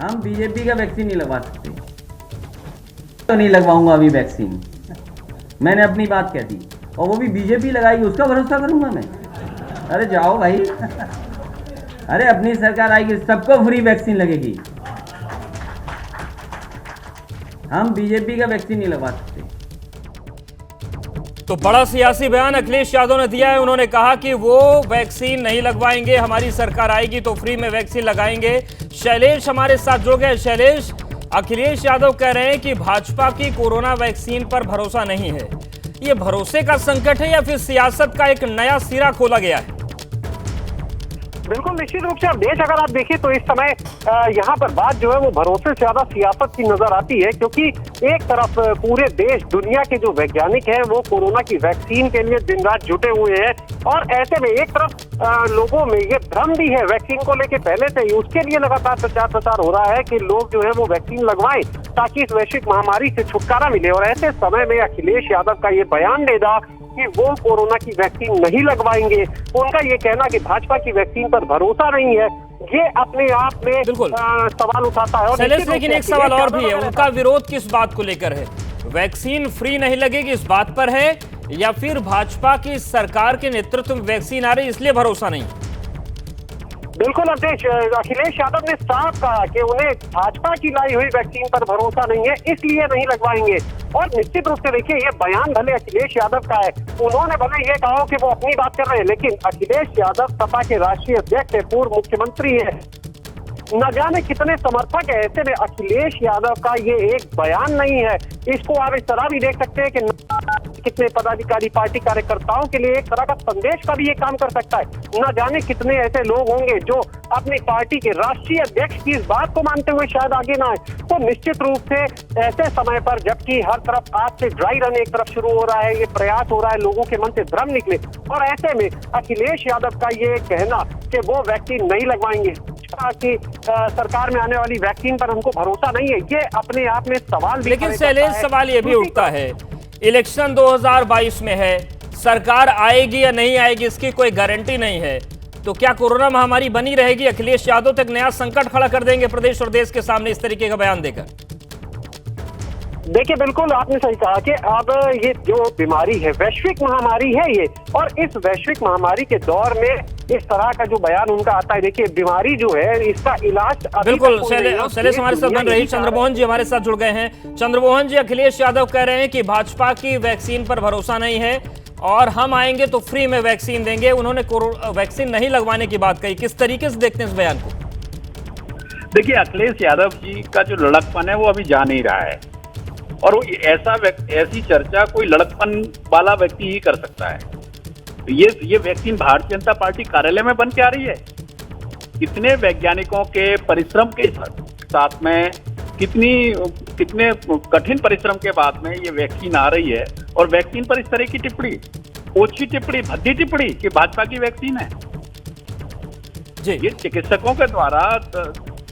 हम बीजेपी का वैक्सीन नहीं लगवा सकते, तो नहीं लगवाऊंगा अभी वैक्सीन। मैंने अपनी बात कह दी, और वो भी बीजेपी लगाएगी उसका भरोसा करूंगा मैं? अरे जाओ भाई। अरे अपनी सरकार आएगी, सबको फ्री वैक्सीन लगेगी। हम बीजेपी का वैक्सीन नहीं लगवा सकते। तो बड़ा सियासी बयान अखिलेश यादव ने दिया है। उन्होंने कहा कि वो वैक्सीन नहीं लगवाएंगे, हमारी सरकार आएगी तो फ्री में वैक्सीन लगाएंगे। शैलेश हमारे साथ जुड़ गए। शैलेश, अखिलेश यादव कह रहे हैं कि भाजपा की कोरोना वैक्सीन पर भरोसा नहीं है। ये भरोसे का संकट है या फिर सियासत का एक नया सिरा खोला गया है? बिल्कुल निश्चित रूप से। अब देश अगर आप देखिए तो इस समय यहाँ पर बात जो है वो भरोसे से ज्यादा सियासत की नजर आती है, क्योंकि एक तरफ पूरे देश दुनिया के जो वैज्ञानिक हैं वो कोरोना की वैक्सीन के लिए दिन रात जुटे हुए हैं, और ऐसे में एक तरफ लोगों में ये भ्रम भी है वैक्सीन को लेकर पहले से ही। उसके लिए लगातार प्रचार प्रसार हो रहा है कि लोग जो है वो वैक्सीन लगवाएं ताकि इस वैश्विक महामारी से छुटकारा मिले। और ऐसे समय में अखिलेश यादव का ये बयान देना कि वो कोरोना की वैक्सीन नहीं लगवाएंगे, उनका ये कहना कि भाजपा की वैक्सीन पर भरोसा नहीं है, ये अपने आप में सवाल उठाता है। और लेकिन एक सवाल और भी है, उनका विरोध किस बात को लेकर है? वैक्सीन फ्री नहीं लगेगी इस बात पर है, या फिर भाजपा की सरकार के नेतृत्व में वैक्सीन आ रही इसलिए भरोसा नहीं? बिल्कुल अखिलेश यादव ने साफ कहा कि उन्हें भाजपा की लाई हुई वैक्सीन पर भरोसा नहीं है, इसलिए नहीं लगवाएंगे। और निश्चित रूप से देखिए, ये बयान भले अखिलेश यादव का है, उन्होंने भले ये कहा कि वो अपनी बात कर रहे हैं, लेकिन अखिलेश यादव सपा के राष्ट्रीय अध्यक्ष है, पूर्व मुख्यमंत्री है, न जाने कितने समर्थक है। ऐसे में अखिलेश यादव का ये एक बयान नहीं है, इसको आप इस तरह भी देख सकते हैं कि कितने पदाधिकारी पार्टी कार्यकर्ताओं के लिए एक तरह का संदेश का भी ये काम कर सकता है। न जाने कितने ऐसे लोग होंगे जो अपनी पार्टी के राष्ट्रीय अध्यक्ष की इस बात को मानते हुए शायद आगे ना आए। तो निश्चित रूप से ऐसे समय पर जबकि हर तरफ आज से ड्राई रन एक तरफ शुरू हो रहा है, ये प्रयास हो रहा है लोगों के मन से भ्रम निकले, और ऐसे में अखिलेश यादव का ये कहना कि वो वैक्सीन नहीं लगवाएंगे, कि सरकार में आने वाली वैक्सीन पर उनको भरोसा नहीं है, ये अपने आप में सवाल भी। लेकिन शैलेश, सवाल ये भी उठता है, इलेक्शन 2022 में है, सरकार आएगी या नहीं आएगी इसकी कोई गारंटी नहीं है, तो क्या कोरोना महामारी बनी रहेगी? अखिलेश यादव तक नया संकट खड़ा कर देंगे प्रदेश और देश के सामने इस तरीके का बयान देकर? देखिए बिल्कुल आपने सही कहा कि अब ये जो बीमारी है वैश्विक महामारी है ये, और इस वैश्विक महामारी के दौर में इस तरह का जो बयान उनका आता है, देखिए बीमारी जो है इसका इलाज बिल्कुल। शैलेश हमारे साथ बन रही, चंद्रमोहन जी हमारे साथ जुड़ गए हैं। चंद्रमोहन जी, अखिलेश यादव कह रहे हैं कि भाजपा की वैक्सीन पर भरोसा नहीं है और हम आएंगे तो फ्री में वैक्सीन देंगे। उन्होंने वैक्सीन नहीं लगवाने की बात कही, किस तरीके से देखते हैं इस बयान को? देखिए, अखिलेश यादव जी का जो लड़कपन है वो अभी जा नहीं रहा है, और वो ऐसी चर्चा कोई लड़कपन वाला व्यक्ति ही कर सकता है। तो ये वैक्सीन भारतीय जनता पार्टी कार्यालय में बन के आ रही है, कितने वैज्ञानिकों के परिश्रम के साथ में, कितने कठिन परिश्रम के बाद में ये वैक्सीन आ रही है, और वैक्सीन पर इस तरह की टिप्पणी, ओछी टिप्पणी, भद्दी टिप्पणी कि भाजपा की वैक्सीन है जी। ये चिकित्सकों के द्वारा,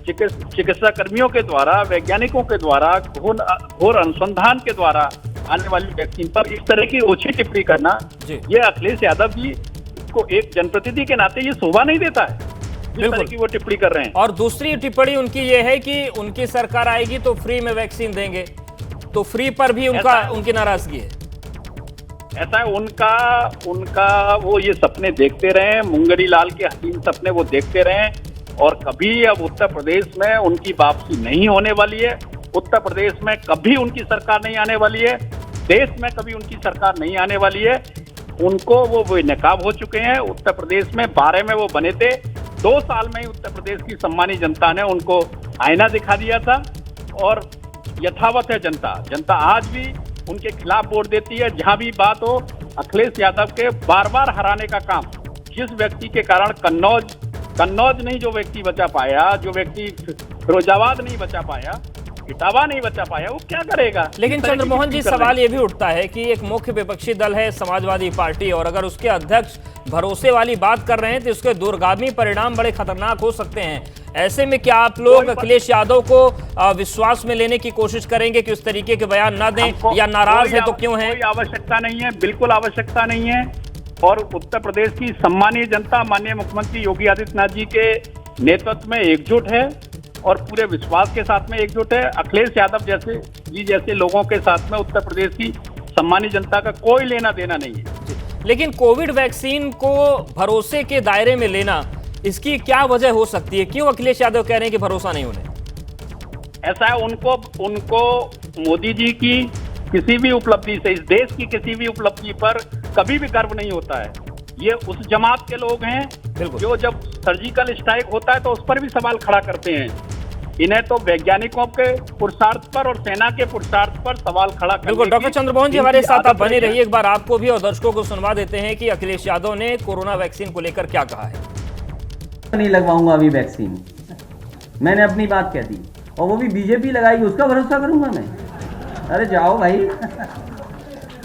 चिकित्सा कर्मियों के द्वारा, वैज्ञानिकों के द्वारा, घोर अनुसंधान के द्वारा आने वाली वैक्सीन पर इस तरह की ओछी टिप्पणी करना, ये अखिलेश यादव जी को एक जनप्रतिनिधि के नाते ये शोभा नहीं देता है, जिस तरह की वो टिप्पणी कर रहे हैं। और दूसरी टिप्पणी उनकी ये है कि उनकी सरकार आएगी तो फ्री में वैक्सीन देंगे, तो फ्री पर भी उनकी नाराजगी है। ऐसा है, उनका वो ये सपने देखते रहे, मुंगरी लाल के हसीन सपने वो देखते रहे, और कभी अब उत्तर प्रदेश में उनकी वापसी नहीं होने वाली है। उत्तर प्रदेश में कभी उनकी सरकार नहीं आने वाली है, देश में कभी उनकी सरकार नहीं आने वाली है। उनको वो बेनकाब हो चुके हैं। उत्तर प्रदेश में 12 में वो बने थे, 2 साल में ही उत्तर प्रदेश की सम्मानी जनता ने उनको आईना दिखा दिया था, और यथावत है जनता आज भी उनके खिलाफ वोट देती है। जहां भी बात हो, अखिलेश यादव के बार बार हराने का काम, जिस व्यक्ति के कारण कन्नौज नहीं जो व्यक्ति बचा पाया, जो व्यक्ति फिरोजाबाद नहीं बचा पाया, इटावा नहीं बचा पाया, वो क्या करेगा? लेकिन चंद्रमोहन जी, सवाल ये भी उठता है कि एक मुख्य विपक्षी दल है समाजवादी पार्टी, और अगर उसके अध्यक्ष भरोसे वाली बात कर रहे हैं तो उसके दूरगामी परिणाम बड़े खतरनाक हो सकते हैं। ऐसे में क्या आप लोग अखिलेश यादव को विश्वास में लेने की कोशिश करेंगे कि उस तरीके के बयान ना दें, या नाराज है तो क्यों है? कोई आवश्यकता नहीं है, बिल्कुल आवश्यकता नहीं है। और उत्तर प्रदेश की सम्मानीय जनता माननीय मुख्यमंत्री योगी आदित्यनाथ जी के नेतृत्व में एकजुट है, और पूरे विश्वास के साथ में एकजुट है। अखिलेश यादव जैसे लोगों के साथ में उत्तर प्रदेश की सम्मानित जनता का कोई लेना देना नहीं है। लेकिन कोविड वैक्सीन को भरोसे के दायरे में लेना, इसकी क्या वजह हो सकती है? क्यों अखिलेश यादव कह रहे हैं कि भरोसा नहीं उन्हें? ऐसा है, उनको मोदी जी की किसी भी उपलब्धि से, इस देश की किसी भी उपलब्धि पर कभी भी गर्व नहीं होता है। ये उस जमात के लोग हैं जो जब सर्जिकल स्ट्राइक होता है तो उस पर भी सवाल खड़ा करते हैं। इन्हें तो वैज्ञानिकों के पुरुषार्थ पर और सेना के पुरुषार्थ पर सवाल खड़ा करने बिल्कुल। डॉक्टर चंद्रमोहन जी हमारे साथ आप बने रहिए। एक बार आपको भी और दर्शकों को सुनवा देते हैं कि अखिलेश यादव ने कोरोना वैक्सीन को लेकर क्या कहा है। नहीं लगवाऊंगा अभी वैक्सीन, मैंने अपनी बात कह दी, और वो भी बीजेपी लगाएगी उसका भरोसा करूंगा मैं? अरे जाओ भाई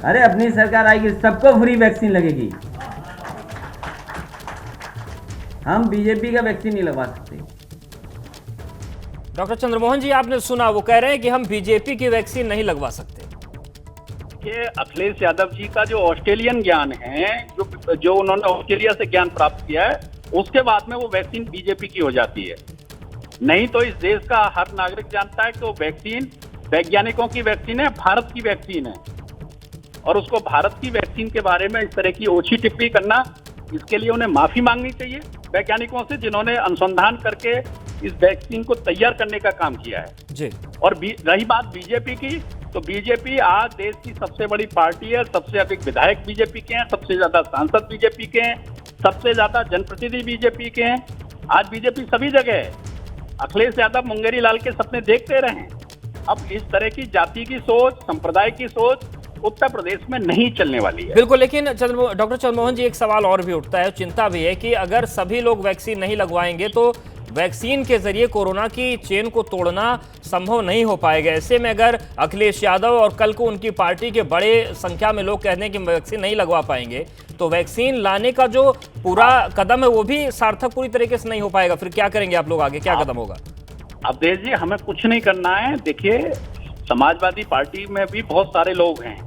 अरे अपनी सरकार आएगी, सबको फ्री वैक्सीन लगेगी। हम बीजेपी का वैक्सीन नहीं लगवा सकते। डॉक्टर चंद्रमोहन जी आपने सुना, वो कह रहे हैं कि हम बीजेपी की वैक्सीन नहीं लगवा सकते। कि अखिलेश यादव जी का जो ऑस्ट्रेलियन ज्ञान है, जो उन्होंने ऑस्ट्रेलिया से ज्ञान प्राप्त किया है, उसके बाद में वो वैक्सीन बीजेपी की हो जाती है। नहीं तो इस देश का हर नागरिक जानता है कि वो वैक्सीन वैज्ञानिकों की वैक्सीन है, भारत की वैक्सीन है। और उसको भारत की वैक्सीन के बारे में इस तरह की ओछी टिप्पणी करना, इसके लिए उन्हें माफी मांगनी चाहिए वैज्ञानिकों से जिन्होंने अनुसंधान करके इस वैक्सीन को तैयार करने का काम किया है जी। और रही बात बीजेपी की, तो बीजेपी आज देश की सबसे बड़ी पार्टी है। सबसे अधिक विधायक बीजेपी के हैं, सबसे ज्यादा सांसद बीजेपी के हैं, सबसे ज्यादा जनप्रतिनिधि बीजेपी के हैं। आज बीजेपी सभी जगह है। अखिलेश यादव मुंगेरी लाल के सपने देखते रहे। अब इस तरह की जाति की सोच, संप्रदाय की सोच उत्तर प्रदेश में नहीं चलने वाली है। बिल्कुल। लेकिन डॉक्टर चंद्रमोहन जी एक सवाल और भी उठता है, चिंता भी है कि अगर सभी लोग वैक्सीन नहीं लगवाएंगे तो वैक्सीन के जरिए कोरोना की चेन को तोड़ना संभव नहीं हो पाएगा। ऐसे में अगर अखिलेश यादव और कल को उनकी पार्टी के बड़े संख्या में लोग कहते हैं कि वैक्सीन नहीं लगवा पाएंगे, तो वैक्सीन लाने का जो पूरा कदम है वो भी सार्थक पूरी तरीके से नहीं हो पाएगा। फिर क्या करेंगे आप लोग आगे, क्या कदम होगा? अवधेश जी, हमें कुछ नहीं करना है। देखिए, समाजवादी पार्टी में भी बहुत सारे लोग हैं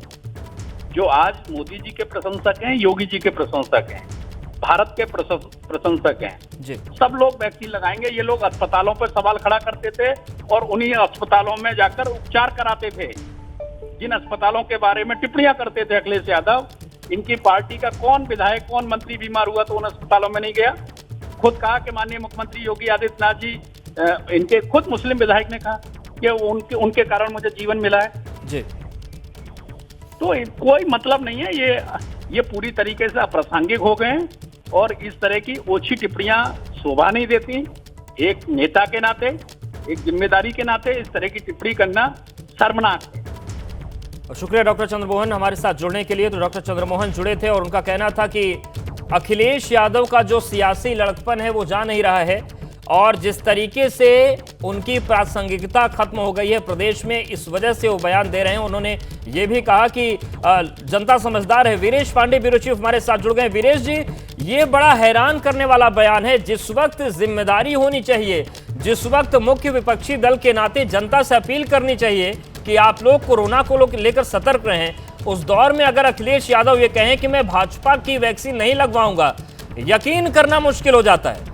जो आज मोदी जी के प्रशंसक हैं, योगी जी के प्रशंसक हैं, भारत के प्रशंसक हैं जी। सब लोग वैक्सीन लगाएंगे। ये लोग अस्पतालों पर सवाल खड़ा करते थे और उन्हीं अस्पतालों में जाकर उपचार कराते थे। जिन अस्पतालों के बारे में टिप्पणियां करते थे अखिलेश यादव, इनकी पार्टी का कौन विधायक, कौन मंत्री बीमार हुआ तो उन अस्पतालों में नहीं गया? खुद कहा कि माननीय मुख्यमंत्री योगी आदित्यनाथ जी, इनके खुद मुस्लिम विधायक ने कहा कि उनके कारण मुझे जीवन मिला है जी। तो कोई मतलब नहीं है। ये पूरी तरीके से अप्रासंगिक हो गए हैं और इस तरह की ओछी टिप्पणियां शोभा नहीं देती। एक नेता के नाते, एक जिम्मेदारी के नाते इस तरह की टिप्पणी करना शर्मनाक है। और शुक्रिया डॉक्टर चंद्रमोहन हमारे साथ जुड़ने के लिए। तो डॉक्टर चंद्रमोहन जुड़े थे और उनका कहना था कि अखिलेश यादव का जो सियासी लड़कपन है वो जा नहीं रहा है और जिस तरीके से उनकी प्रासंगिकता खत्म हो गई है प्रदेश में, इस वजह से वो बयान दे रहे हैं। उन्होंने ये भी कहा कि जनता समझदार है। वीरेश पांडे ब्यूरो चीफ हमारे साथ जुड़ गए। वीरेश जी, ये बड़ा हैरान करने वाला बयान है। जिस वक्त जिम्मेदारी होनी चाहिए, जिस वक्त मुख्य विपक्षी दल के नाते जनता से अपील करनी चाहिए कि आप लोग कोरोना को लेकर सतर्क रहें, उस दौर में अगर अखिलेश यादव ये कहें कि मैं भाजपा की वैक्सीन नहीं लगवाऊंगा, यकीन करना मुश्किल हो जाता है।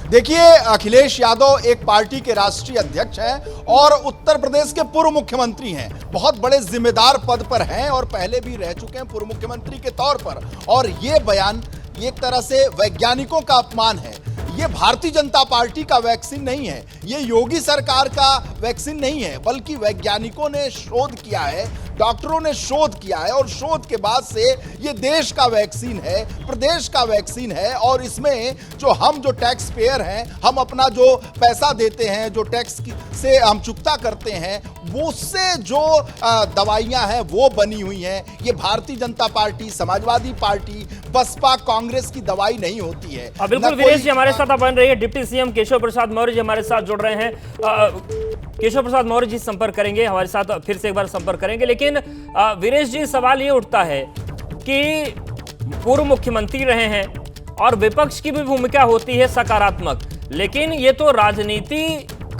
देखिए, अखिलेश यादव एक पार्टी के राष्ट्रीय अध्यक्ष हैं और उत्तर प्रदेश के पूर्व मुख्यमंत्री हैं। बहुत बड़े जिम्मेदार पद पर हैं और पहले भी रह चुके हैं पूर्व मुख्यमंत्री के तौर पर। और ये बयान एक तरह से वैज्ञानिकों का अपमान है। ये भारतीय जनता पार्टी का वैक्सीन नहीं है, ये योगी सरकार का वैक्सीन नहीं है, बल्कि वैज्ञानिकों ने शोध किया है, डॉक्टरों ने शोध किया है और शोध के बाद से ये देश का वैक्सीन है, प्रदेश का वैक्सीन है। और इसमें जो टैक्स पेयर हैं, हम अपना जो पैसा देते हैं, जो टैक्स से हम चुकता करते हैं, वो उससे जो दवाइयां हैं वो बनी हुई हैं। ये भारतीय जनता पार्टी, समाजवादी पार्टी, बसपा, कांग्रेस की दवाई नहीं होती है। बिल्कुल वीरेश जी हमारे साथ बन रही है। डिप्टी सीएम केशव प्रसाद मौर्य जी हमारे साथ जुड़ रहे हैं। केशव प्रसाद मौर्य जी संपर्क करेंगे हमारे साथ, फिर से एक बार संपर्क करेंगे। लेकिन वीरेश जी, सवाल ये उठता है कि पूर्व मुख्यमंत्री रहे हैं और विपक्ष की भी भूमिका होती है सकारात्मक, लेकिन ये तो राजनीति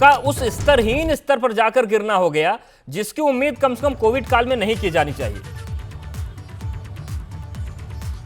का उस स्तरहीन स्तर पर जाकर गिरना हो गया जिसकी उम्मीद कम से कम कोविड काल में नहीं की जानी चाहिए।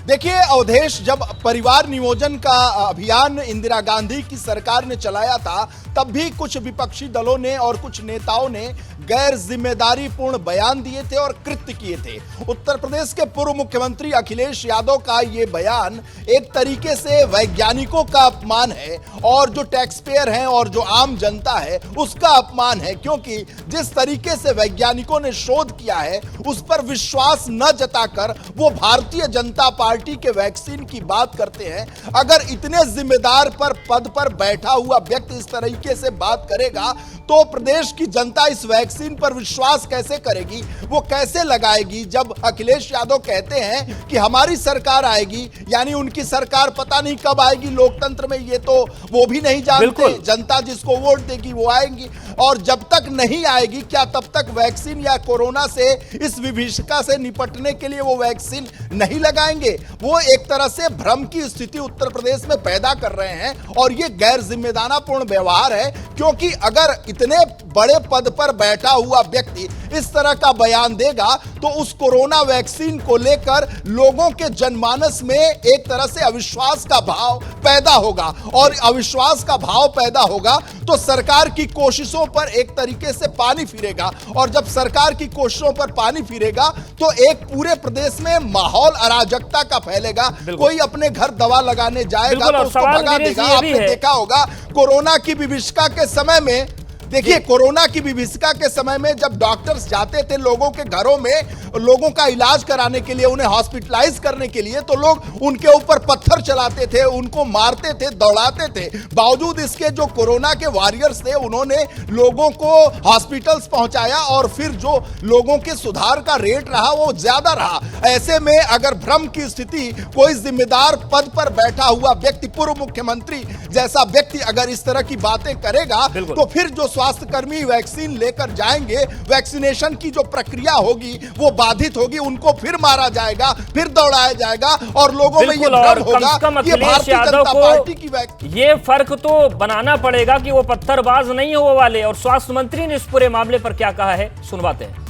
देखिए अवधेश, जब परिवार नियोजन का अभियान इंदिरा गांधी की सरकार ने चलाया था तब भी कुछ विपक्षी दलों ने और कुछ नेताओं ने गैर जिम्मेदारीपूर्ण बयान दिए थे और कृत्य किए थे। उत्तर प्रदेश के पूर्व मुख्यमंत्री अखिलेश यादव का यह बयान एक तरीके से वैज्ञानिकों का अपमान है और जो टैक्स पेयर हैं और जो आम जनता है उसका अपमान है, क्योंकि जिस तरीके से वैज्ञानिकों ने शोध किया है उस पर विश्वास न जताकर वो भारतीय जनता पार्टी के वैक्सीन की बात करते हैं। अगर इतने जिम्मेदार पद पर बैठा हुआ व्यक्ति इस तरीके से बात करेगा तो प्रदेश की जनता इस वैक्सीन पर विश्वास कैसे करेगी, वो कैसे लगाएगी। जब अखिलेश यादव कहते हैं कि हमारी सरकार आएगी, यानी उनकी सरकार पता नहीं कब आएगी, लोकतंत्र में ये तो वो भी नहीं जानते। जनता जिसको वोट देगी वो आएंगी, और जब तक नहीं आएगी क्या तब तक वैक्सीन या कोरोना से इस विभीषिका से निपटने के लिए वो वैक्सीन नहीं लगाएंगे। वो एक तरह से भ्रम की स्थिति उत्तर प्रदेश में पैदा कर रहे हैं और ये गैर जिम्मेदारापूर्ण व्यवहार है, क्योंकि अगर इतने बड़े पद पर बैठा हुआ व्यक्ति इस तरह का बयान देगा तो उस कोरोना वैक्सीन को लेकर लोगों के जनमानस में एक तरह से अविश्वास का भाव पैदा होगा, और अविश्वास का भाव पैदा होगा तो सरकार की कोशिशों पर एक तरीके से पानी फिरेगा, और जब सरकार की कोशिशों पर पानी फिरेगा तो एक पूरे प्रदेश में माहौल अराजकता का फैलेगा। कोई अपने घर दवा लगाने जाएगा तो उसको भगा देगा। आपने देखा होगा कोरोना की विभीषिका के समय में, देखिए कोरोना की विभीषिका के समय में जब डॉक्टर्स जाते थे लोगों के घरों में लोगों का इलाज कराने के लिए, उन्हें हॉस्पिटलाइज करने के लिए, तो लोग उनके ऊपर पत्थर चलाते थे, उनको मारते थे, दौड़ाते थे। बावजूद इसके जो कोरोना के वॉरियर्स थे उन्होंने लोगों को हॉस्पिटल्स पहुंचाया और फिर जो लोगों के सुधार का रेट रहा वो ज्यादा रहा। ऐसे में अगर भ्रम की स्थिति, कोई जिम्मेदार पद पर बैठा हुआ व्यक्ति, पूर्व मुख्यमंत्री जैसा व्यक्ति अगर इस तरह की बातें करेगा तो फिर जो स्वास्थ्य कर्मी वैक्सीन लेकर जाएंगे, वैक्सीनेशन की जो प्रक्रिया होगी वो बाधित होगी, उनको फिर मारा जाएगा, फिर दौड़ाया जाएगा और लोगों में ये भ्रम होगा कि भारतीय जनता पार्टी की वैक्सीन। ये फर्क तो बनाना पड़ेगा कि वो पत्थरबाज नहीं हो वो वाले। और स्वास्थ्य मंत्री ने इस पूरे मामले पर क्या कहा है सुनवाते हैं।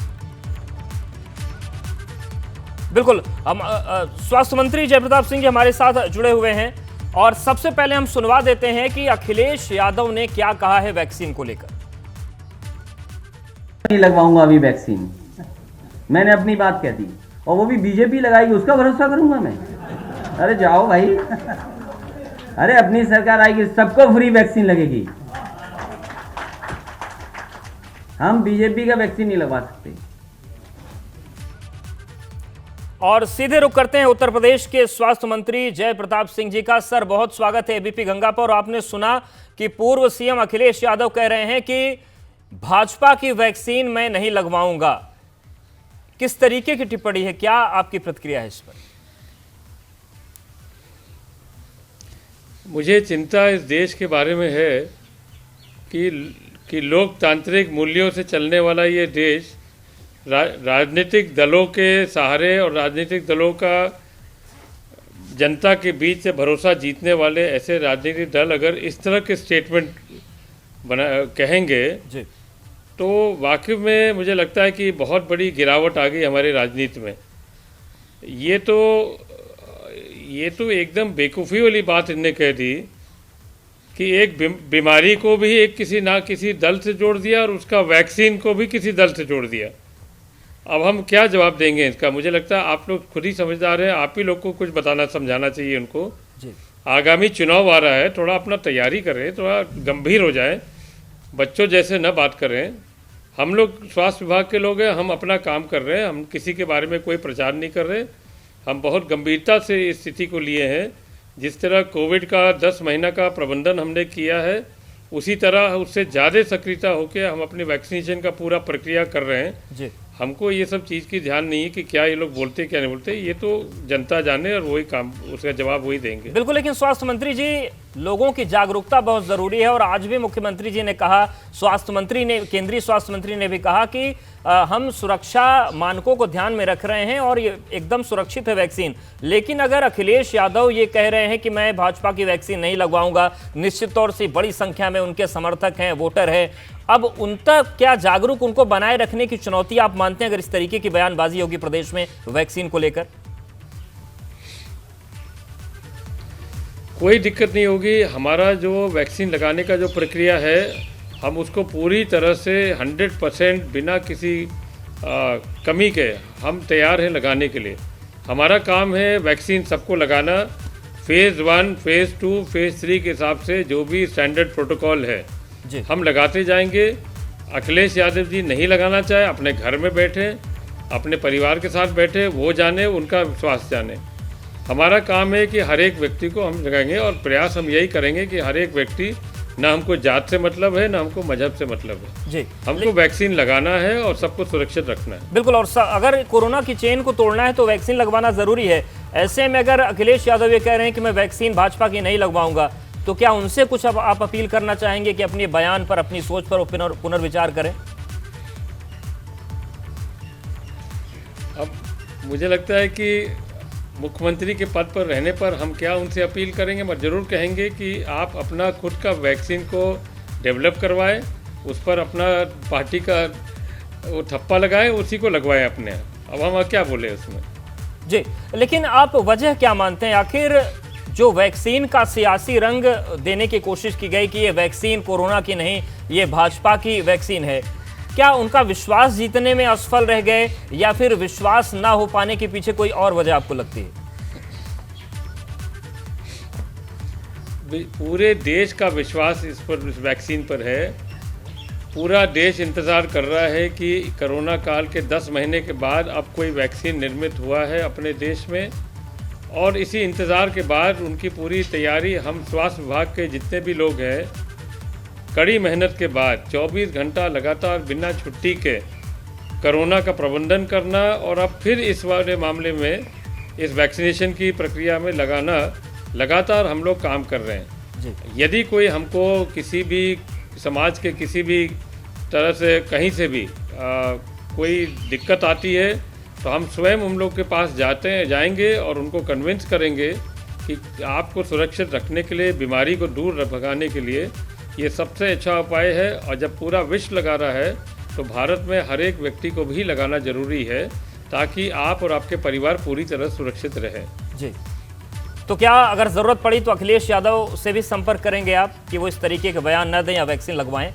बिल्कुल, हम स्वास्थ्य मंत्री जयप्रताप सिंह जी हमारे साथ जुड़े हुए हैं और सबसे पहले हम सुनवा देते हैं कि अखिलेश यादव ने क्या कहा है वैक्सीन को लेकर। नहीं लगवाऊंगा अभी वैक्सीन, मैंने अपनी बात कह दी, और वो भी बीजेपी लगाएगी उसका भरोसा करूंगा मैं? अरे जाओ भाई, अरे अपनी सरकार आएगी सबको फ्री वैक्सीन लगेगी, हम बीजेपी का वैक्सीन नहीं लगवा सकते। और सीधे रुख करते हैं उत्तर प्रदेश के स्वास्थ्य मंत्री जयप्रताप सिंह जी का। सर बहुत स्वागत है एबीपी गंगा पर। आपने सुना कि पूर्व सीएम अखिलेश यादव कह रहे हैं कि भाजपा की वैक्सीन मैं नहीं लगवाऊंगा। किस तरीके की टिप्पणी है, क्या आपकी प्रतिक्रिया है इस पर? मुझे चिंता इस देश के बारे में है कि लोकतांत्रिक मूल्यों से चलने वाला ये देश राजनीतिक दलों के सहारे और राजनीतिक दलों का जनता के बीच से भरोसा जीतने वाले ऐसे राजनीतिक दल अगर इस तरह के स्टेटमेंट कहेंगे जी, तो वाकई में मुझे लगता है कि बहुत बड़ी गिरावट आ गई हमारी राजनीति में। ये तो एकदम बेवकूफ़ी वाली बात इन्होंने कह दी कि एक बीमारी को भी एक किसी दल से जोड़ दिया और उसका वैक्सीन को भी किसी दल से जोड़ दिया। अब हम क्या जवाब देंगे इसका? मुझे लगता है आप लोग खुद ही समझदार हैं, आप ही लोग को कुछ बताना समझाना चाहिए उनको जी। आगामी चुनाव आ रहा है, थोड़ा अपना तैयारी करें, थोड़ा गंभीर हो जाए, बच्चों जैसे न बात करें। हम लोग स्वास्थ्य विभाग के लोग हैं, हम अपना काम कर रहे हैं, हम किसी के बारे में कोई प्रचार नहीं कर रहे। हम बहुत गंभीरता से इस स्थिति को लिए हैं। जिस तरह कोविड का 10 महीना का प्रबंधन हमने किया है उसी तरह उससे ज़्यादा सक्रियता होकर हम अपनी वैक्सीनेशन का पूरा प्रक्रिया कर रहे हैं जी। हमको ये सब चीज़ की ध्यान नहीं है कि क्या ये लोग बोलते क्या नहीं बोलते, ये तो जनता जाने और वही काम, उसका जवाब वही देंगे। बिल्कुल, लेकिन स्वास्थ्य मंत्री जी लोगों की जागरूकता बहुत जरूरी है और आज भी मुख्यमंत्री जी ने कहा, स्वास्थ्य मंत्री ने, केंद्रीय स्वास्थ्य मंत्री ने भी कहा कि हम सुरक्षा मानकों को ध्यान में रख रहे हैं और ये एकदम सुरक्षित है वैक्सीन। लेकिन अगर अखिलेश यादव ये कह रहे हैं कि मैं भाजपा की वैक्सीन नहीं लगवाऊंगा, निश्चित तौर से बड़ी संख्या में उनके समर्थक हैं, वोटर हैं, अब उन तक क्या जागरूक उनको बनाए रखने की चुनौती आप मानते हैं अगर इस तरीके की बयानबाजी होगी प्रदेश में वैक्सीन को लेकर? कोई दिक्कत नहीं होगी। हमारा जो वैक्सीन लगाने का जो प्रक्रिया है, हम उसको पूरी तरह से 100% बिना किसी कमी के हम तैयार हैं लगाने के लिए। हमारा काम है वैक्सीन सबको लगाना, फेज़ 1, फेज़ 2, फेज़ 3 के हिसाब से जो भी स्टैंडर्ड प्रोटोकॉल है जी। हम लगाते जाएंगे। अखिलेश यादव जी नहीं लगाना चाहे, अपने घर में बैठे, अपने परिवार के साथ बैठे, वो जाने, उनका विश्वास जाने। हमारा काम है कि हर एक व्यक्ति को हम लगाएंगे और प्रयास हम यही करेंगे कि हर एक व्यक्ति, ना हमको जात से मतलब है ना हमको मजहब से मतलब है जी, हमको वैक्सीन लगाना है और सबको सुरक्षित रखना है। बिल्कुल। और अगर कोरोना की चेन को तोड़ना है तो वैक्सीन लगवाना जरूरी है। ऐसे में अगर अखिलेश यादव ये कह रहे हैं कि मैं वैक्सीन भाजपा की नहीं लगवाऊंगा, तो क्या उनसे कुछ अब आप अपील करना चाहेंगे कि अपने बयान पर, अपनी सोच पर पुनर्विचार करें? अब मुझे लगता है कि मुख्यमंत्री के पद पर रहने पर हम क्या उनसे अपील करेंगे, मगर ज़रूर कहेंगे कि आप अपना खुद का वैक्सीन को डेवलप करवाएं, उस पर अपना पार्टी का वो ठप्पा लगाएं, उसी को लगवाएं अपने। अब हम क्या बोले उसमें। जी, लेकिन आप वजह क्या मानते हैं? आखिर जो वैक्सीन का सियासी रंग देने की कोशिश की गई कि ये वैक्सीन कोरोना की नहीं, ये भाजपा की वैक्सीन है, क्या उनका विश्वास जीतने में असफल रह गए या फिर विश्वास ना हो पाने के पीछे कोई और वजह आपको लगती है? पूरे देश का विश्वास इस वैक्सीन पर है। पूरा देश इंतज़ार कर रहा है कि कोरोना काल के 10 महीने के बाद अब कोई वैक्सीन निर्मित हुआ है अपने देश में, और इसी इंतज़ार के बाद उनकी पूरी तैयारी, हम स्वास्थ्य विभाग के जितने भी लोग हैं, कड़ी मेहनत के बाद 24 घंटा लगातार बिना छुट्टी के कोरोना का प्रबंधन करना और अब फिर इस वाले मामले में इस वैक्सीनेशन की प्रक्रिया में लगातार हम लोग काम कर रहे हैं जी। यदि कोई हमको किसी भी समाज के किसी भी तरह से कहीं से भी कोई दिक्कत आती है तो हम स्वयं उन लोग के पास जाएंगे और उनको कन्विंस करेंगे कि आपको सुरक्षित रखने के लिए, बीमारी को दूर भगाने के लिए ये सबसे अच्छा उपाय है। और जब पूरा विश्व लगा रहा है तो भारत में हर एक व्यक्ति को भी लगाना जरूरी है ताकि आप और आपके परिवार पूरी तरह सुरक्षित रहें। जी, तो क्या अगर ज़रूरत पड़ी तो अखिलेश यादव से भी संपर्क करेंगे आप कि वो इस तरीके के बयान न दें या वैक्सीन लगवाएं?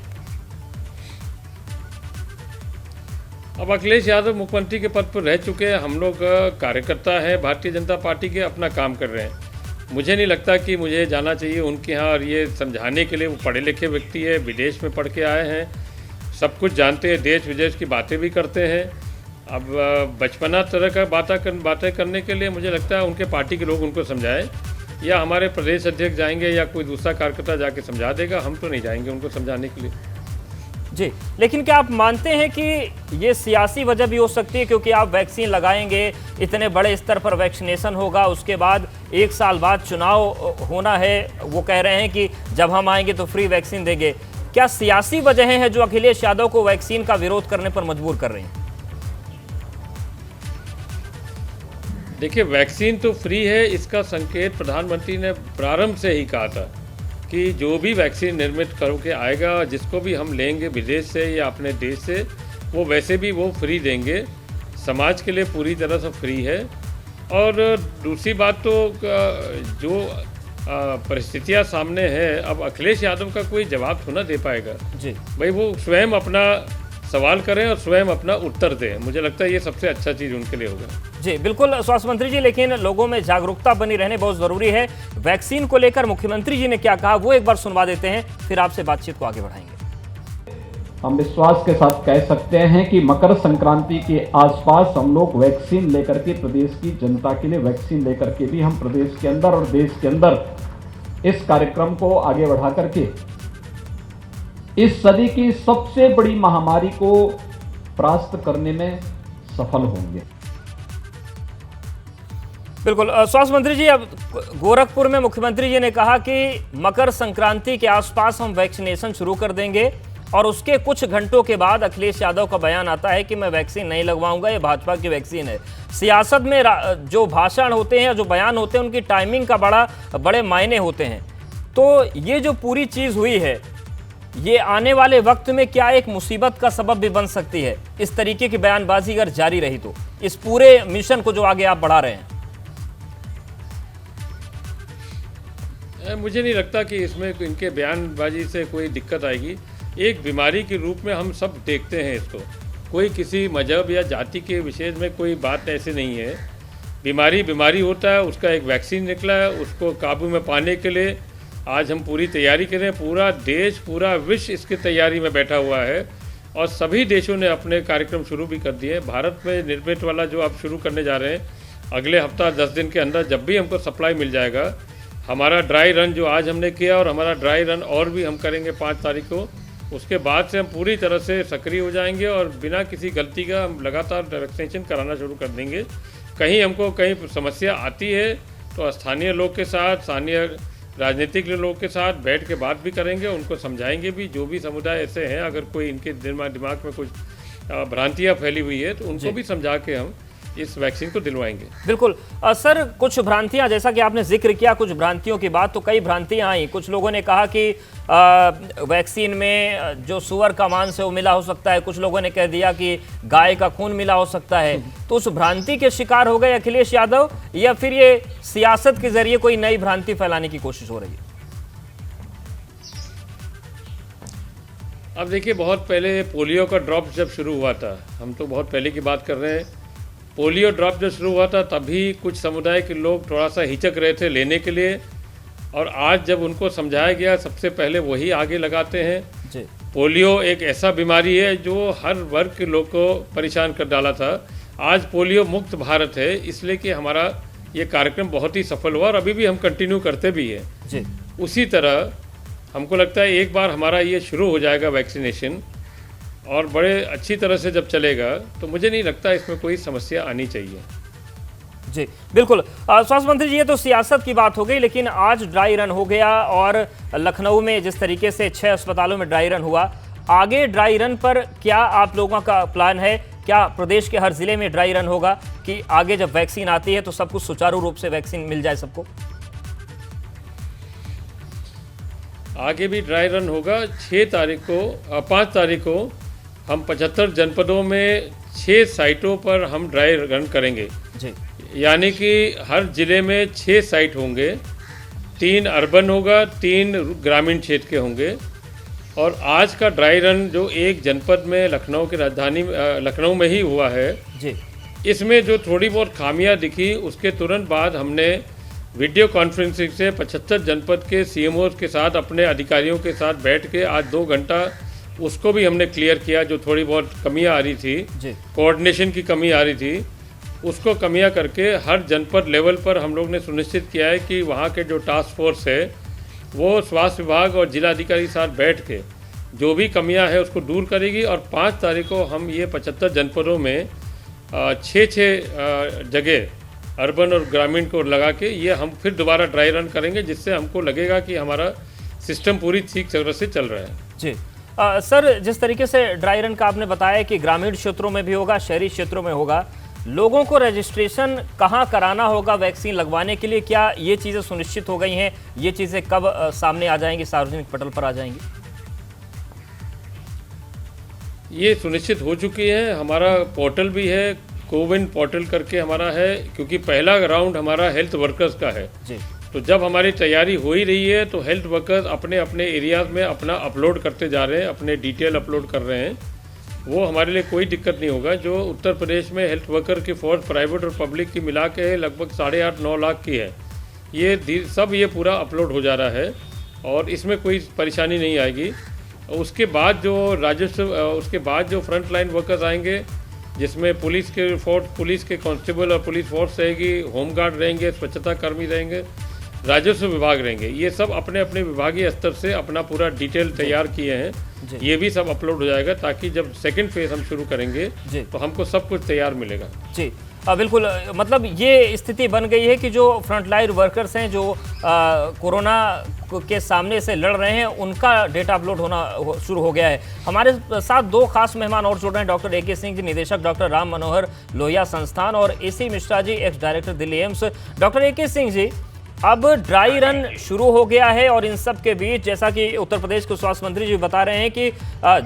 अब अखिलेश यादव मुख्यमंत्री के पद पर रह चुके हैं, हम लोग कार्यकर्ता हैं भारतीय जनता पार्टी के, अपना काम कर रहे हैं। मुझे नहीं लगता कि मुझे जाना चाहिए उनके यहाँ और ये समझाने के लिए। वो पढ़े लिखे व्यक्ति है, विदेश में पढ़ के आए हैं, सब कुछ जानते हैं, देश विदेश की बातें भी करते हैं। अब बचपना तरह का बातें करने के लिए मुझे लगता है उनके पार्टी के लोग उनको समझाएं, या हमारे प्रदेश अध्यक्ष जाएंगे या कोई दूसरा कार्यकर्ता जाके समझा देगा। हम तो नहीं जाएंगे उनको समझाने के लिए। जी, लेकिन क्या आप मानते हैं कि ये सियासी वजह भी हो सकती है? क्योंकि आप वैक्सीन लगाएंगे, इतने बड़े स्तर पर वैक्सीनेशन होगा, उसके बाद 1 साल बाद चुनाव होना है, वो कह रहे हैं कि जब हम आएंगे तो फ्री वैक्सीन देंगे। क्या सियासी वजहें हैं जो अखिलेश यादव को वैक्सीन का विरोध करने पर मजबूर कर रही हैं? देखिए, वैक्सीन तो फ्री है, इसका संकेत प्रधानमंत्री ने प्रारंभ से ही कहा था कि जो भी वैक्सीन निर्मित करके आएगा, जिसको भी हम लेंगे विदेश से या अपने देश से, वो वैसे भी वो फ्री देंगे, समाज के लिए पूरी तरह से फ्री है। और दूसरी बात तो जो परिस्थितियां सामने है, अब अखिलेश यादव का कोई जवाब थोड़ा दे पाएगा जी। भाई, वो स्वयं अपना सवाल करें और स्वयं अपना उत्तर दें। मुझे लगता है ये सबसे अच्छा चीज़ उनके लिए होगा। जी बिल्कुल स्वास्थ्य मंत्री जी, लेकिन लोगों में जागरूकता बनी रहने बहुत ज़रूरी है। वैक्सीन को लेकर मुख्यमंत्री जी ने क्या कहा वो एक बार सुनवा देते हैं, फिर आपसे बातचीत को आगे बढ़ाएंगे। हम विश्वास के साथ कह सकते हैं कि मकर संक्रांति के आसपास हम लोग वैक्सीन लेकर के, प्रदेश की जनता के लिए वैक्सीन लेकर के भी हम प्रदेश के अंदर और देश के अंदर इस कार्यक्रम को आगे बढ़ा करके इस सदी की सबसे बड़ी महामारी को परास्त करने में सफल होंगे। बिल्कुल स्वास्थ्य मंत्री जी, अब गोरखपुर में मुख्यमंत्री जी ने कहा कि मकर संक्रांति के आसपास हम वैक्सीनेशन शुरू कर देंगे और उसके कुछ घंटों के बाद अखिलेश यादव का बयान आता है कि मैं वैक्सीन नहीं लगवाऊंगा, ये भाजपा की वैक्सीन है। सियासत में जो भाषण होते हैं, जो बयान होते हैं, उनकी टाइमिंग का बड़े मायने होते हैं। तो ये जो पूरी चीज़ हुई है, ये आने वाले वक्त में क्या एक मुसीबत का सबब भी बन सकती है? इस तरीके की बयानबाजी अगर जारी रही तो इस पूरे मिशन को जो आगे आप बढ़ा रहे हैं। मुझे नहीं लगता कि इसमें इनके बयानबाजी से कोई दिक्कत आएगी। एक बीमारी के रूप में हम सब देखते हैं इसको, कोई किसी मजहब या जाति के विशेष में कोई बात ऐसी नहीं है। बीमारी होता है, उसका एक वैक्सीन निकला है, उसको काबू में पाने के लिए आज हम पूरी तैयारी करें। पूरा देश, पूरा विश्व इसकी तैयारी में बैठा हुआ है और सभी देशों ने अपने कार्यक्रम शुरू भी कर दिए। भारत में निर्मित वाला जो आप शुरू करने जा रहे हैं, अगले हफ्ता 10 दिन के अंदर जब भी हमको सप्लाई मिल जाएगा, हमारा ड्राई रन जो आज हमने किया और हमारा ड्राई रन और भी हम करेंगे 5 तारीख को, उसके बाद से हम पूरी तरह से सक्रिय हो जाएंगे और बिना किसी गलती का हम लगातार वैक्सीनेशन कराना शुरू कर देंगे। हमको कहीं समस्या आती है तो स्थानीय लोग के साथ, स्थानीय राजनीतिक लोग के साथ बैठ के बात भी करेंगे, उनको समझाएंगे भी। जो भी समुदाय ऐसे हैं, अगर कोई इनके दिमाग में कुछ भ्रांतियाँ फैली हुई है तो उनको भी समझा के हम इस वैक्सीन को दिलवाएंगे। बिल्कुल सर, कुछ भ्रांतियां, जैसा कि आपने जिक्र किया कुछ भ्रांतियों की बात, तो कई भ्रांतियां आई। कुछ लोगों ने कहा कि वैक्सीन में जो सुअर का मांस है वो मिला हो सकता है, कुछ लोगों ने कह दिया कि गाय का खून मिला हो सकता है। तो उस भ्रांति के शिकार हो गए अखिलेश यादव, या फिर ये सियासत के जरिए कोई नई भ्रांति फैलाने की कोशिश हो रही है? अब देखिए, बहुत पहले पोलियो का ड्रॉप जब शुरू हुआ था, हम तो बहुत पहले की बात कर रहे हैं, पोलियो ड्रॉप जब शुरू हुआ था तभी कुछ समुदाय के लोग थोड़ा सा हिचक रहे थे लेने के लिए, और आज जब उनको समझाया गया सबसे पहले वही आगे लगाते हैं जी। पोलियो एक ऐसा बीमारी है जो हर वर्ग के लोग को परेशान कर डाला था। आज पोलियो मुक्त भारत है, इसलिए कि हमारा ये कार्यक्रम बहुत ही सफल हुआ और अभी भी हम कंटिन्यू करते भी हैं जी। उसी तरह हमको लगता है एक बार हमारा ये शुरू हो जाएगा वैक्सीनेशन और बड़े अच्छी तरह से जब चलेगा तो मुझे नहीं लगता इसमें कोई समस्या आनी चाहिए जी। बिल्कुल स्वास्थ्य मंत्री जी, ये तो सियासत की बात हो गई, लेकिन आज ड्राई रन हो गया और लखनऊ में जिस तरीके से 6 अस्पतालों में ड्राई रन हुआ, आगे ड्राई रन पर क्या आप लोगों का प्लान है? क्या प्रदेश के हर जिले में ड्राई रन होगा कि आगे जब वैक्सीन आती है तो सब कुछ सुचारू रूप से वैक्सीन मिल जाए सबको? आगे भी ड्राई रन होगा। 5 तारीख को हम 75 जनपदों में 6 साइटों पर हम ड्राई रन करेंगे जी। यानी कि हर जिले में 6 साइट होंगे, 3 अर्बन होगा, 3 ग्रामीण क्षेत्र के होंगे। और आज का ड्राई रन जो एक जनपद में लखनऊ की राजधानी लखनऊ में ही हुआ है जी, इसमें जो थोड़ी बहुत खामियां दिखी, उसके तुरंत बाद हमने वीडियो कॉन्फ्रेंसिंग से 75 जनपद के सीएमओ के साथ, अपने अधिकारियों के साथ बैठ के आज 2 घंटा उसको भी हमने क्लियर किया। जो थोड़ी बहुत कमियां आ रही थी, कोऑर्डिनेशन की कमी आ रही थी, उसको कमियां करके हर जनपद लेवल पर हम लोग ने सुनिश्चित किया है कि वहाँ के जो टास्क फोर्स है वो स्वास्थ्य विभाग और जिलाधिकारी साथ बैठ के जो भी कमियां है उसको दूर करेगी। और 5 तारीख को हम ये 75 जनपदों में 6 जगह अर्बन और ग्रामीण को लगा के ये हम फिर दोबारा ड्राई रन करेंगे, जिससे हमको लगेगा कि हमारा सिस्टम पूरी ठीक तरह से चल रहा है जी। सर, जिस तरीके से ड्राई रन का आपने बताया कि ग्रामीण क्षेत्रों में भी होगा, शहरी क्षेत्रों में होगा, लोगों को रजिस्ट्रेशन कहाँ कराना होगा वैक्सीन लगवाने के लिए? क्या ये चीज़ें सुनिश्चित हो गई हैं? ये चीज़ें कब सामने आ जाएंगी, सार्वजनिक पटल पर आ जाएंगी? ये सुनिश्चित हो चुकी है। हमारा पोर्टल भी है, कोविन पोर्टल करके हमारा है, क्योंकि पहला राउंड हमारा हेल्थ वर्कर्स का है जी। तो जब हमारी तैयारी हो ही रही है तो हेल्थ वर्कर्स अपने अपने एरियाज में अपना अपलोड करते जा रहे हैं, अपने डिटेल अपलोड कर रहे हैं। वो हमारे लिए कोई दिक्कत नहीं होगा। जो उत्तर प्रदेश में हेल्थ वर्कर की फोर्स प्राइवेट और पब्लिक की मिला के लगभग 8.5-9 लाख की है, ये सब ये पूरा अपलोड हो जा रहा है और इसमें कोई परेशानी नहीं आएगी। उसके बाद जो फ्रंट लाइन वर्कर्स आएंगे, जिसमें पुलिस के कांस्टेबल और पुलिस फोर्स रहेगी, होमगार्ड रहेंगे, स्वच्छता कर्मी रहेंगे, राजस्व विभाग रहेंगे, ये सब अपने अपने विभागीय स्तर से अपना पूरा डिटेल तैयार किए हैं। ये भी सब अपलोड हो जाएगा ताकि जब सेकंड फेज हम शुरू करेंगे तो हमको सब कुछ तैयार मिलेगा जी। बिल्कुल, मतलब ये स्थिति बन गई है कि जो फ्रंटलाइन वर्कर्स हैं, जो कोरोना के सामने से लड़ रहे हैं, उनका डेटा अपलोड होना शुरू हो गया है। हमारे साथ 2 खास मेहमान और जुड़ रहे हैं, डॉक्टर AK सिंह जी, निदेशक डॉक्टर राम मनोहर लोहिया संस्थान, और AC Mishra ji, ex director Delhi AIIMS. Doctor AK Singh ji, अब ड्राई रन शुरू हो गया है और इन सब के बीच, जैसा कि उत्तर प्रदेश के स्वास्थ्य मंत्री जी बता रहे हैं कि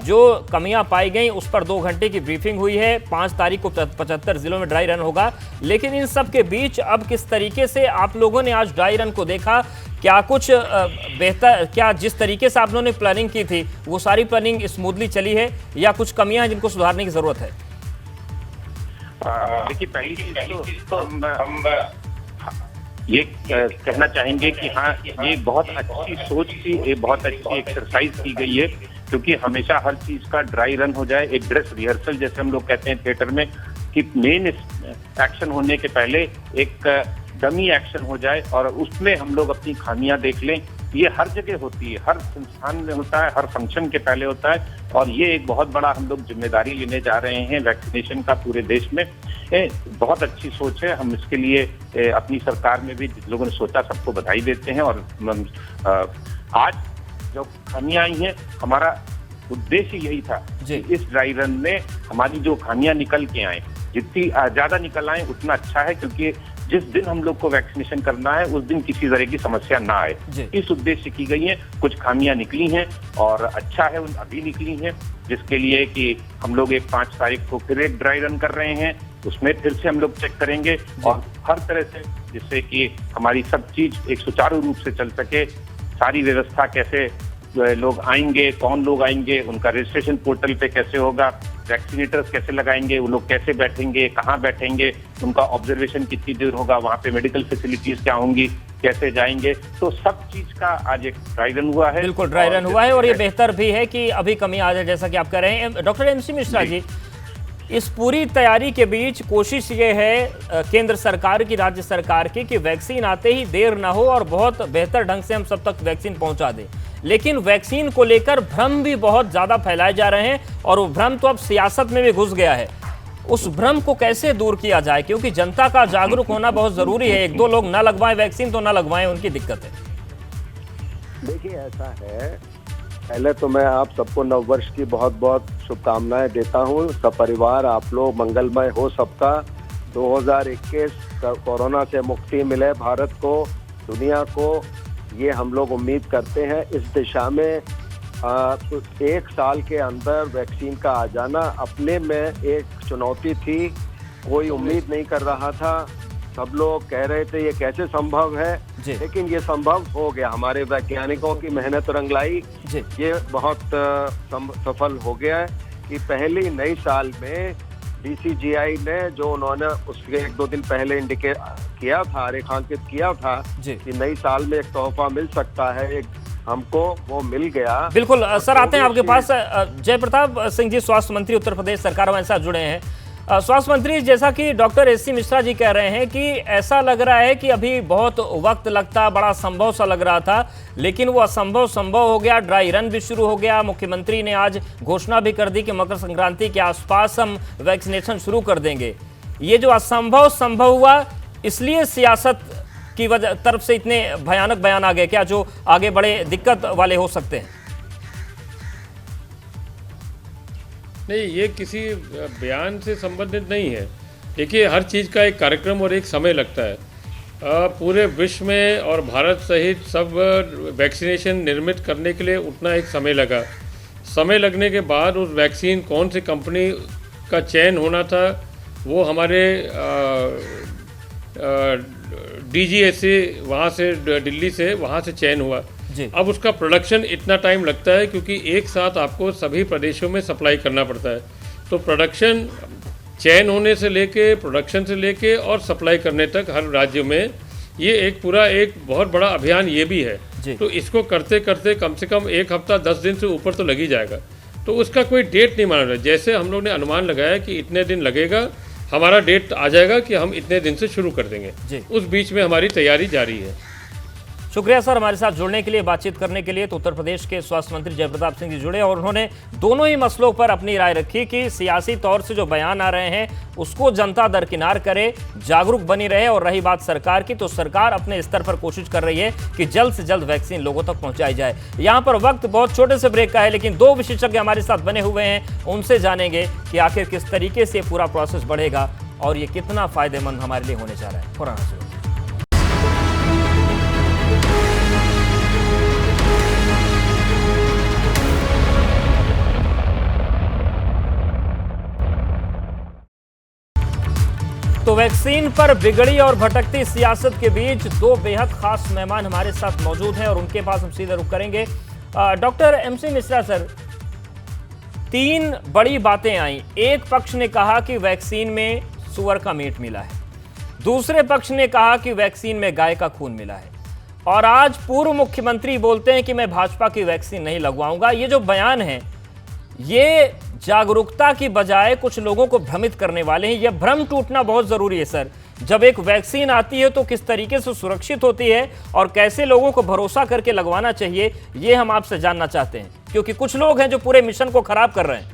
जो कमियां पाई गई उस पर 2 घंटे की ब्रीफिंग हुई है। 5 तारीख को 75 जिलों में ड्राई रन होगा। लेकिन इन सब के बीच अब किस तरीके से आप लोगों ने आज ड्राई रन को देखा? क्या कुछ बेहतर, क्या जिस तरीके से आप लोगों ने प्लानिंग की थी वो सारी प्लानिंग स्मूथली चली है या कुछ कमियां हैं जिनको सुधारने की जरूरत है? देखिए, पहली चीज तो हम ये कहना चाहेंगे कि हाँ, ये बहुत अच्छी सोच थी, ये बहुत अच्छी एक्सरसाइज की गई है, क्योंकि हमेशा हर चीज का ड्राई रन हो जाए, एक ड्रेस रिहर्सल जैसे हम लोग कहते हैं थिएटर में, कि मेन एक्शन होने के पहले एक डमी एक्शन हो जाए और उसमें हम लोग अपनी खामियां देख लें। ये हर जगह होती है, हर संस्थान में होता है, हर फंक्शन के पहले होता है, और ये एक बहुत बड़ा हम लोग जिम्मेदारी लेने जा रहे हैं वैक्सीनेशन का पूरे देश में। बहुत अच्छी सोच है, हम इसके लिए अपनी सरकार में भी जिन लोगों ने सोचा सबको बधाई देते हैं। और आज जो खामियां आई हैं, हमारा उद्देश्य यही था कि इस ड्राई रन में हमारी जो खामियां निकल के आए, जितनी ज्यादा निकल आए उतना अच्छा है, क्योंकि जिस दिन हम लोग को वैक्सीनेशन करना है उस दिन किसी तरह की समस्या ना आए, इस उद्देश्य की गई है। कुछ खामियां निकली हैं और अच्छा है उन अभी निकली हैं, जिसके लिए कि हम लोग 5 तारीख को फिर एक ड्राई रन कर रहे हैं, उसमें फिर से हम लोग चेक करेंगे और हर तरह से, जिससे कि हमारी सब चीज एक सुचारू रूप से चल सके। सारी व्यवस्था कैसे लोग आएंगे, कौन लोग आएंगे, उनका रजिस्ट्रेशन पोर्टल पे कैसे होगा, वैक्सीनेटर्स कैसे लगाएंगे, वो लोग कैसे बैठेंगे, कहाँ बैठेंगे, उनका ऑब्जर्वेशन कितनी देर होगा, वहाँ पे मेडिकल फैसिलिटीज क्या होंगी, कैसे जाएंगे, तो सब चीज का आज एक ड्राई रन हुआ है। बिल्कुल ड्राई रन हुआ है और ये बेहतर भी है कि अभी कमी आ जाए, जैसा कि आप कह रहे हैं। डॉक्टर MC मिश्रा जी, इस पूरी तैयारी के बीच कोशिश ये है केंद्र सरकार की, राज्य सरकार की, कि वैक्सीन आते ही देर ना हो और बहुत बेहतर ढंग से हम सब तक वैक्सीन पहुंचा दें। लेकिन वैक्सीन को लेकर भ्रम भी बहुत ज्यादा फैलाए जा रहे हैं और वो भ्रम तो अब सियासत में भी घुस गया है। उस भ्रम को कैसे दूर किया जाए, क्योंकि जनता का जागरूक होना बहुत जरूरी है। 1-2 लोग ना लगवाएं वैक्सीन तो ना लगवाएं, उनकी दिक्कत है। देखिए, ऐसा है, पहले तो मैं आप सबको नववर्ष की बहुत बहुत शुभकामनाएं देता हूं। सपरिवार आप लोग मंगलमय हो सबका। 2021 कोरोना से मुक्ति मिले भारत को, दुनिया को, ये हम लोग उम्मीद करते हैं। इस दिशा में तो 1 साल के अंदर वैक्सीन का आ जाना अपने में एक चुनौती थी, कोई उम्मीद नहीं कर रहा था। सब लोग कह रहे थे ये कैसे संभव है, लेकिन ये संभव हो गया। हमारे वैज्ञानिकों की मेहनत रंग लाई, ये बहुत सफल हो गया है कि पहली नई साल में DCGI ने जो उन्होंने उसके 1-2 दिन पहले इंडिकेट किया था, रेखांकित किया था कि नई साल में एक तोहफा मिल सकता है, एक हमको वो मिल गया। बिल्कुल सर, आते हैं आपके पास। जय प्रताप सिंह जी, स्वास्थ्य मंत्री उत्तर प्रदेश सरकार, हमारे साथ जुड़े हैं। स्वास्थ्य मंत्री, जैसा कि डॉक्टर SC मिश्रा जी कह रहे हैं कि ऐसा लग रहा है कि अभी बहुत वक्त लगता, बड़ा संभव सा लग रहा था, लेकिन वो असंभव संभव हो गया। ड्राई रन भी शुरू हो गया। मुख्यमंत्री ने आज घोषणा भी कर दी कि मकर संक्रांति के आसपास हम वैक्सीनेशन शुरू कर देंगे। ये जो असंभव संभव हुआ, इसलिए सियासत की वजह तरफ से इतने भयानक बयान आ गए क्या, जो आगे बड़े दिक्कत वाले हो सकते हैं? नहीं, ये किसी बयान से संबंधित नहीं है। देखिए, हर चीज़ का एक कार्यक्रम और एक समय लगता है। पूरे विश्व में और भारत सहित सब वैक्सीनेशन निर्मित करने के लिए उतना एक समय लगा। समय लगने के बाद उस वैक्सीन कौन सी कंपनी का चयन होना था, वो हमारे DGSA वहाँ से, दिल्ली से, वहाँ से चयन हुआ। अब उसका प्रोडक्शन इतना टाइम लगता है क्योंकि एक साथ आपको सभी प्रदेशों में सप्लाई करना पड़ता है। तो प्रोडक्शन, चयन होने से लेके, प्रोडक्शन से लेके और सप्लाई करने तक हर राज्य में ये एक पूरा एक बहुत बड़ा अभियान ये भी है। तो इसको करते करते कम से कम 1 हफ्ता 10 दिन से ऊपर तो लग ही जाएगा। तो उसका कोई डेट नहीं माना रहा। जैसे हम लोग ने अनुमान लगाया कि इतने दिन लगेगा, हमारा डेट आ जाएगा कि हम इतने दिन से शुरू कर देंगे। उस बीच में हमारी तैयारी जारी है। शुक्रिया सर, हमारे साथ जुड़ने के लिए, बातचीत करने के लिए। तो उत्तर प्रदेश के स्वास्थ्य मंत्री जय प्रताप सिंह जी जुड़े और उन्होंने दोनों ही मसलों पर अपनी राय रखी कि सियासी तौर से जो बयान आ रहे हैं उसको जनता दरकिनार करे, जागरूक बनी रहे। और रही बात सरकार की, तो सरकार अपने स्तर पर कोशिश कर रही है कि जल्द से जल्द वैक्सीन लोगों तक पहुंचाई जाए। यहाँ पर वक्त बहुत छोटे से ब्रेक का है, लेकिन 2 विशेषज्ञ हमारे साथ बने हुए हैं, उनसे जानेंगे कि आखिर किस तरीके से पूरा प्रोसेस बढ़ेगा और ये कितना फायदेमंद हमारे लिए होने जा रहा है। पुराना शुरू। तो वैक्सीन पर बिगड़ी और भटकती सियासत के बीच दो बेहद खास मेहमान हमारे साथ मौजूद हैं और उनके पास हम सीधे रुख करेंगे। डॉक्टर एमसी मिश्रा सर, तीन बड़ी बातें आई। एक पक्ष ने कहा कि वैक्सीन में सुअर का मीट मिला है, दूसरे पक्ष ने कहा कि वैक्सीन में गाय का खून मिला है, और आज पूर्व मुख्यमंत्री बोलते हैं कि मैं भाजपा की वैक्सीन नहीं लगवाऊंगा। ये जो बयान है ये जागरूकता की बजाय कुछ लोगों को भ्रमित करने वाले हैं। यह भ्रम टूटना बहुत जरूरी है सर। जब एक वैक्सीन आती है तो किस तरीके से सुरक्षित होती है और कैसे लोगों को भरोसा करके लगवाना चाहिए, ये हम आपसे जानना चाहते हैं, क्योंकि कुछ लोग हैं जो पूरे मिशन को खराब कर रहे हैं।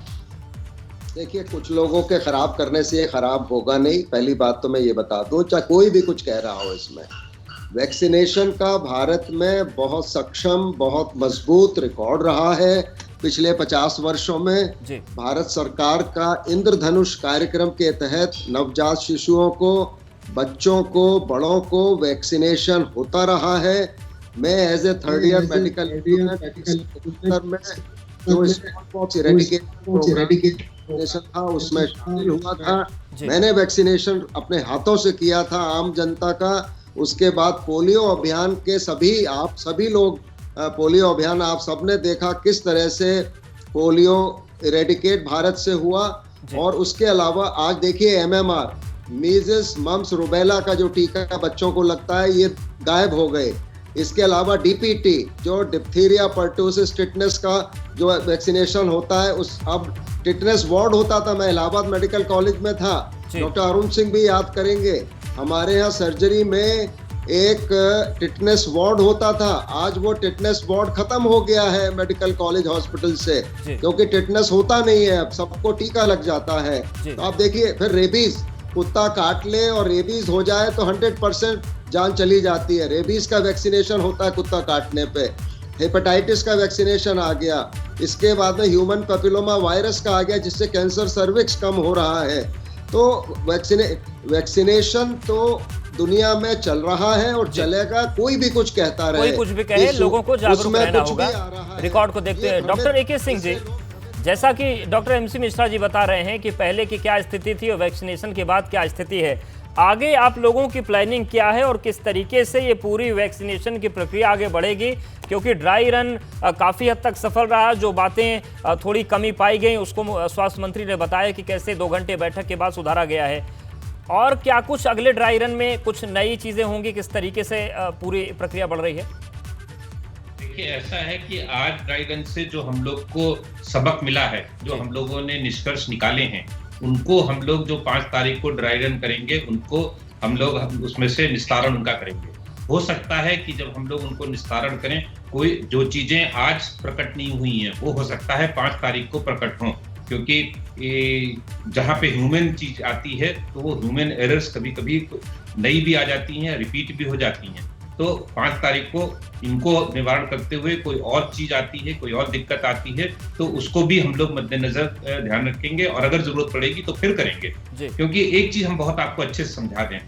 देखिए, कुछ लोगों के खराब करने से ये खराब होगा नहीं। पहली बात तो मैं ये बता दूं, चाहे कोई भी कुछ कह रहा हो, इसमें वैक्सीनेशन का भारत में बहुत सक्षम, बहुत मजबूत रिकॉर्ड रहा है। पिछले 50 वर्षों में भारत सरकार का इंद्रधनुष कार्यक्रम के तहत नवजात शिशुओं को, बच्चों को, बड़ों को वैक्सीनेशन होता रहा है। मैं as a third year medical में जो स्मॉलपॉक्स इरेडिकेशन था उसमें शामिल हुआ था। मैंने वैक्सीनेशन अपने हाथों से किया था आम जनता का। उसके बाद पोलियो अभियान के सभी लोग पोलियो अभियान आप सबने देखा किस तरह से पोलियो इरेडिकेट भारत से हुआ। और उसके अलावा आज देखिए MMR, मीजल्स, मम्स, रुबेला का जो टीका बच्चों को लगता है, ये गायब हो गए। इसके अलावा DPT जो डिप्थीरिया पर्टूसिस टिटनेस का जो वैक्सीनेशन होता है, उस अब टिटनेस वार्ड होता था। मैं इलाहाबाद मेडिकल कॉलेज में था, डॉक्टर अरुण सिंह भी याद करेंगे। हमारे यहाँ सर्जरी में एक टिटनेस वार्ड होता था। आज वो टिटनेस वार्ड खत्म हो गया है मेडिकल कॉलेज हॉस्पिटल से, क्योंकि टिटनेस होता नहीं है, अब सबको टीका लग जाता है। तो आप देखिए, फिर रेबीज, कुत्ता काट ले और रेबीज हो जाए तो 100% जान चली जाती है। रेबीज का वैक्सीनेशन होता है कुत्ता काटने पे। हेपेटाइटिस का वैक्सीनेशन आ गया। इसके बाद में ह्यूमन पैपिलोमा वायरस का आ गया, जिससे कैंसर सर्विक्स कम हो रहा है। तो वैक्सीनेशन तो दुनिया में चल रहा है और चलेगा। कोई भी कुछ कहता रहे, कोई कुछ भी कहे, लोगों को जागरूक रहना होगा। रिकॉर्ड को देखते हैं डॉक्टर AK सिंह जी, जैसा कि डॉक्टर MC मिश्रा जी बता रहे हैं कि पहले की क्या स्थिति थी और वैक्सीनेशन के बाद क्या स्थिति है, आगे आप लोगों की प्लानिंग क्या है और किस तरीके से ये पूरी वैक्सीनेशन की प्रक्रिया आगे बढ़ेगी? क्योंकि ड्राई रन काफ़ी हद तक सफल रहा। जो बातें थोड़ी कमी पाई गई उसको स्वास्थ्य मंत्री ने बताया कि कैसे 2 घंटे बैठक के बाद सुधारा गया है। और क्या कुछ अगले ड्राई रन में कुछ नई चीज़ें होंगी? किस तरीके से पूरी प्रक्रिया बढ़ रही है? देखिए, ऐसा है कि आज ड्राई रन से जो हम लोग को सबक मिला है, जो हम लोगों ने निष्कर्ष निकाले हैं, उनको हम लोग जो 5 तारीख को ड्राई रन करेंगे, उनको हम लोग उसमें से निस्तारण उनका करेंगे। हो सकता है कि जब हम लोग उनको निस्तारण करें, कोई जो चीजें आज प्रकट नहीं हुई हैं, वो हो सकता है 5 तारीख को प्रकट हों, क्योंकि जहाँ पे ह्यूमन चीज आती है तो वो ह्यूमन एरर्स कभी कभी नई भी आ जाती हैं, रिपीट भी हो जाती हैं। तो 5 तारीख को इनको निवारण करते हुए कोई और चीज आती है, कोई और दिक्कत आती है, तो उसको भी हम लोग मद्देनजर ध्यान रखेंगे और अगर जरूरत पड़ेगी तो फिर करेंगे। क्योंकि एक चीज हम बहुत आपको अच्छे से समझा दें,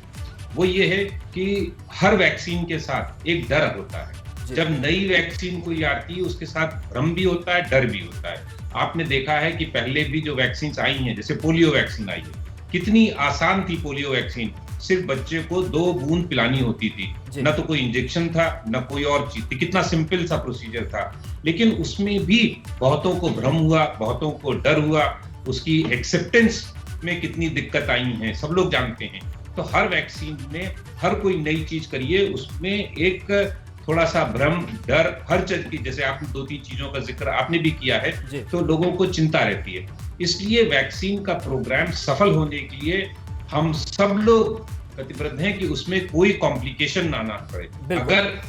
वो ये है कि हर वैक्सीन के साथ एक डर होता है। जब नई वैक्सीन कोई आती है उसके साथ भ्रम भी होता है, डर भी होता है। आपने देखा है कि पहले भी जो वैक्सीन आई हैं, जैसे पोलियो वैक्सीन आई है, कितनी आसान थी पोलियो वैक्सीन। सिर्फ बच्चे को 2 बूंद पिलानी होती थी, ना तो कोई इंजेक्शन था, ना कोई और चीज थी। कितना सिंपल सा प्रोसीजर था, लेकिन उसमें भी बहुतों को भ्रम हुआ, बहुतों को डर हुआ। उसकी एक्सेप्टेंस में कितनी दिक्कत आई है सब लोग जानते हैं। तो हर वैक्सीन में हर कोई नई चीज करिए, उसमें एक थोड़ा सा भ्रम, डर, हर चीज की, जैसे आपने 2-3 चीजों का जिक्र आपने भी किया है, तो लोगों को चिंता रहती है। इसलिए वैक्सीन का प्रोग्राम सफल होने के लिए हम सब लोग प्रतिबद्ध हैं कि उसमें कोई कॉम्प्लिकेशन ना आना पड़े। अगर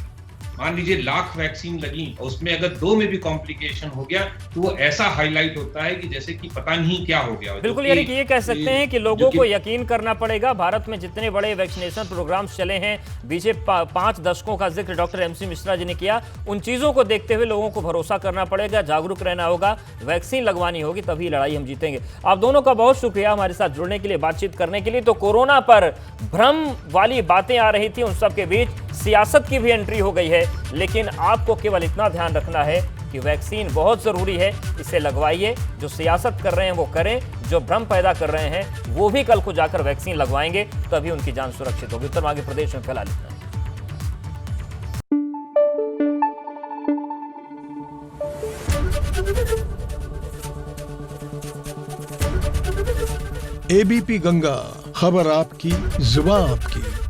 मान लीजिए 1,00,000 वैक्सीन लगी और उसमें अगर 2 में भी कॉम्प्लिकेशन हो गया तो वो ऐसा हाईलाइट होता है कि जैसे कि पता नहीं क्या हो गया। बिल्कुल, यानी कि ये कह सकते हैं कि लोगों को यकीन करना पड़ेगा। भारत में जितने बड़े वैक्सीनेशन प्रोग्राम्स चले हैं, बीते 5 दशकों का जिक्र डॉक्टर MC मिश्रा जी ने किया, उन चीज़ों को देखते हुए लोगों को भरोसा करना पड़ेगा, जागरूक रहना होगा, वैक्सीन लगवानी होगी, तभी लड़ाई हम जीतेंगे। आप दोनों का बहुत शुक्रिया हमारे साथ जुड़ने के लिए, बातचीत करने के लिए। तो कोरोना पर भ्रम वाली बातें आ रही थी, उन सब के बीच सियासत की भी एंट्री हो गई है, लेकिन आपको केवल इतना ध्यान रखना है कि कि वैक्सीन बहुत ज़रूरी है, इसे लगवाइए। जो सियासत कर रहे हैं वो करें, जो भ्रम पैदा कर रहे हैं वो भी कल को जाकर वैक्सीन लगवाएंगे, तभी उनकी जान सुरक्षित होगी। उत्तर मांगे प्रदेश में फिलहाल इतना। एबीपी गंगा, खबर आपकी, जुबान आपकी।